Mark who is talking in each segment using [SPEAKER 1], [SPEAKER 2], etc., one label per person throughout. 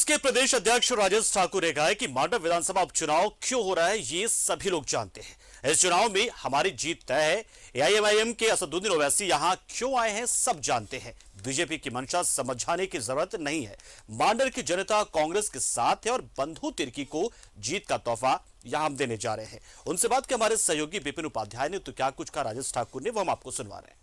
[SPEAKER 1] के प्रदेश अध्यक्ष राजेश ठाकुर ने कहा है कि मांडव विधानसभा उपचुनाव क्यों हो रहा है ये सभी लोग जानते हैं। इस चुनाव में हमारी जीत तय है। एआईएमआईएम के असदुद्दीन ओवैसी यहां क्यों आए हैं सब जानते हैं। बीजेपी की मंशा समझाने की जरूरत नहीं है। मांडर की जनता कांग्रेस के साथ है और बंधु तिर्की को जीत का तोहफा यहां हम देने जा रहे हैं। उनसे बात के हमारे सहयोगी विपिन उपाध्याय ने तो क्या कुछ कहा राजेश ठाकुर ने, वो हम आपको सुनवा रहे हैं।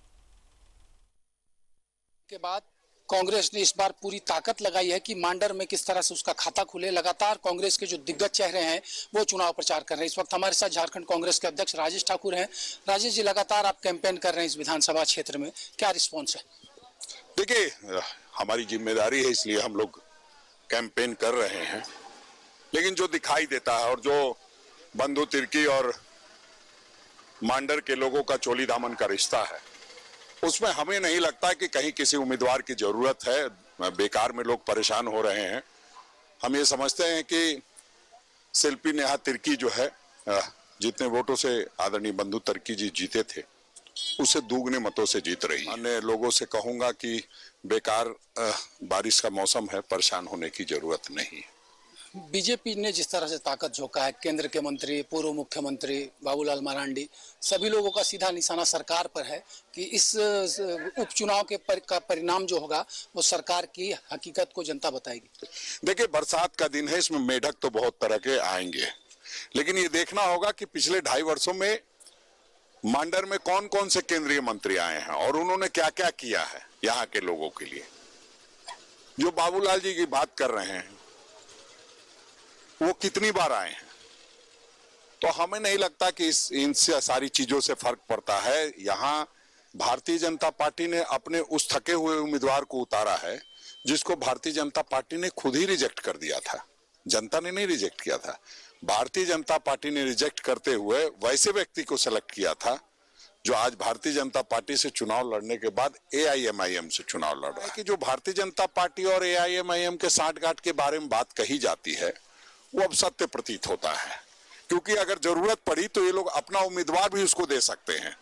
[SPEAKER 2] के बाद कांग्रेस ने इस बार पूरी ताकत लगाई है कि मांडर में किस तरह से उसका खाता खुले। लगातार कांग्रेस के जो दिग्गज चेहरे हैं वो चुनाव प्रचार कर रहे हैं। इस वक्त हमारे साथ झारखंड कांग्रेस के अध्यक्ष राजेश ठाकुर हैं। राजेश जी, लगातार आप कैंपेन कर रहे हैं इस विधानसभा क्षेत्र में, क्या रिस्पॉन्स है?
[SPEAKER 3] देखिए, हमारी जिम्मेदारी है इसलिए हम लोग कैंपेन कर रहे हैं, लेकिन जो दिखाई देता है और जो बंधु तिर्की और मांडर के लोगों का चोली दामन का रिश्ता है, उसमें हमें नहीं लगता कि कहीं किसी उम्मीदवार की जरूरत है। बेकार में लोग परेशान हो रहे हैं। हम ये समझते हैं कि शिल्पी नेहा तिर्की जो है, जितने वोटों से आदरणीय बंधु तिर्की जी जीते थे उससे दुगने मतों से जीत रही। अन्य लोगों से कहूंगा कि बेकार बारिश का मौसम है, परेशान होने की जरूरत नहीं है।
[SPEAKER 2] बीजेपी ने जिस तरह से ताकत झोंका है, केंद्र के मंत्री, पूर्व मुख्यमंत्री बाबूलाल मरांडी, सभी लोगों का सीधा निशाना सरकार पर है कि इस उपचुनाव का परिणाम जो होगा वो सरकार की हकीकत को जनता बताएगी।
[SPEAKER 3] देखिए, बरसात का दिन है, इसमें मेढक तो बहुत तरह के आएंगे, लेकिन ये देखना होगा कि पिछले 2.5 वर्षों में मांडर में कौन कौन से केंद्रीय मंत्री आए हैं और उन्होंने क्या क्या किया है यहाँ के लोगों के लिए। जो बाबूलाल जी की बात कर रहे हैं वो कितनी बार आए हैं, तो हमें नहीं लगता कि इनसे सारी चीजों से फर्क पड़ता है। यहाँ भारतीय जनता पार्टी ने अपने उस थके हुए उम्मीदवार को उतारा है जिसको भारतीय जनता पार्टी ने खुद ही रिजेक्ट कर दिया था। जनता ने नहीं रिजेक्ट किया था, भारतीय जनता पार्टी ने रिजेक्ट करते हुए वैसे व्यक्ति को सेलेक्ट किया था जो आज भारतीय जनता पार्टी से चुनाव लड़ने के बाद एआईएमआईएम से चुनाव लड़ रहा है। कि जो भारतीय जनता पार्टी और एआईएमआईएम के सांठगांठ के बारे में बात कही जाती है वो अब सत्य प्रतीत होता है, क्योंकि अगर जरूरत पड़ी तो ये लोग अपना उम्मीदवार भी उसको दे सकते हैं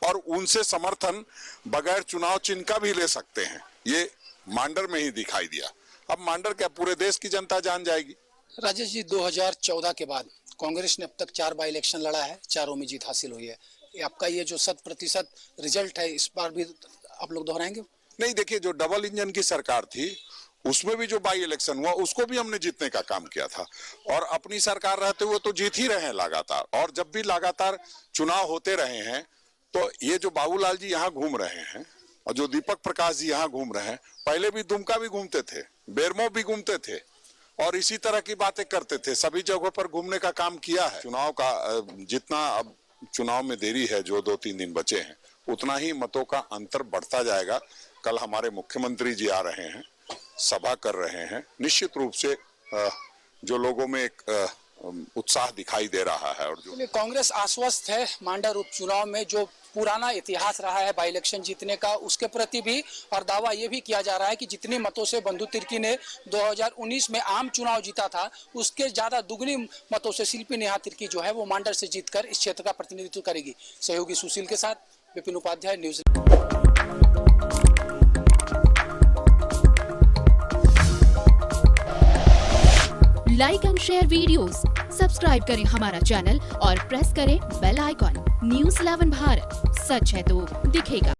[SPEAKER 3] और उनसे समर्थन बगैर चुनाव चिन्ह का भी ले सकते हैं। ये मांडर में ही दिखाई दिया। अब मांडर क्या पूरे देश की जनता जान जाएगी।
[SPEAKER 2] राजेश जी, 2014 के बाद कांग्रेस ने अब तक 4 बाई इलेक्शन लड़ा है, चारों में जीत हासिल हुई है। आपका ये जो 100% रिजल्ट है, इस बार भी आप लोग दोहराएंगे?
[SPEAKER 3] नहीं, देखिए, जो डबल इंजन की सरकार थी उसमें भी जो बाई इलेक्शन हुआ उसको भी हमने जीतने का काम किया था और अपनी सरकार रहते हुए तो जीत ही रहे हैं लगातार। और जब भी लगातार चुनाव होते रहे हैं तो ये जो बाबूलाल जी यहाँ घूम रहे हैं और जो दीपक प्रकाश जी यहाँ घूम रहे हैं, पहले भी दुमका भी घूमते थे, बेरमो भी घूमते थे और इसी तरह की बातें करते थे। सभी जगहों पर घूमने का काम किया है। चुनाव का जितना अब चुनाव में देरी है, जो 2-3 दिन बचे हैं, उतना ही मतों का अंतर बढ़ता जाएगा। कल हमारे मुख्यमंत्री जी आ रहे हैं, सभा कर रहे हैं। निश्चित रूप से जो लोगों में एक उत्साह दिखाई दे रहा है। और जो
[SPEAKER 2] कांग्रेस आश्वस्त है मांडर उपचुनाव में जो पुराना इतिहास रहा है बाई इलेक्शन जीतने का, उसके प्रति भी, और दावा ये भी किया जा रहा है कि जितने मतों से बंधु तिर्की ने 2019 में आम चुनाव जीता था उसके ज्यादा दुगनी मतों से शिल्पी नेहा तिर्की जो है वो मांडर से जीतकर इस क्षेत्र का प्रतिनिधित्व करेगी। सहयोगी सुशील के साथ Vipin Upadhyay, news.
[SPEAKER 4] Like and share videos, subscribe करें हमारा चैनल और प्रेस करें बेल आइकॉन। न्यूज़ 11 भारत, सच है तो दिखेगा।